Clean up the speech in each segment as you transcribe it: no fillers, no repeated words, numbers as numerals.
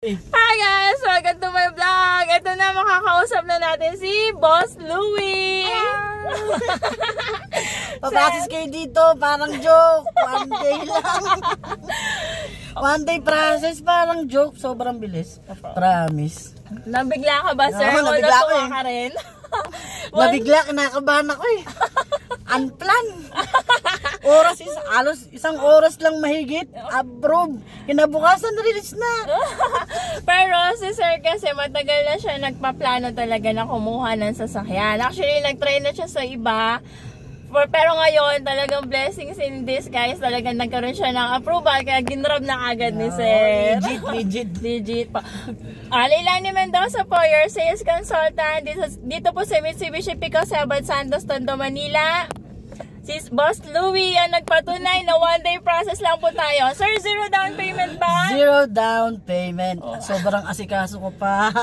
Hi guys! Welcome to my vlog! Ito na, makakausap na natin si Boss Louie! Paprasis kayo dito, parang joke. One day lang. One day process, parang joke. Sobrang bilis. Promise. Nabigla ka ba, sir? Oo, O nabigla ako natuwa eh. ka rin? Nabigla, kinakabahan ako eh. Unplan. Halos isang oras lang mahigit. Approve. Kinabukasan, release na. Pero si sir kasi matagal na siya nagpaplano talaga na kumuha ng sasakyan. Actually, nag-try na siya sa iba. Pero ngayon, talagang blessings in disguise. Talagang nagkaroon siya ng approval. Kaya ginrab na agad ni sir. Legit pa. Leilani Mendoza po, your sales consultant. Dito po sa Mitsubishi Pickup 7 Santos, Tondo, Manila. Si Boss Louie ang nagpatunay na one-day process lang po tayo. Sir, zero down payment ba? Zero down payment. Sobrang asikaso ko pa.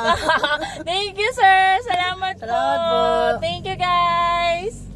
Thank you, sir. Salamat po. Salamat po. Thank you, guys.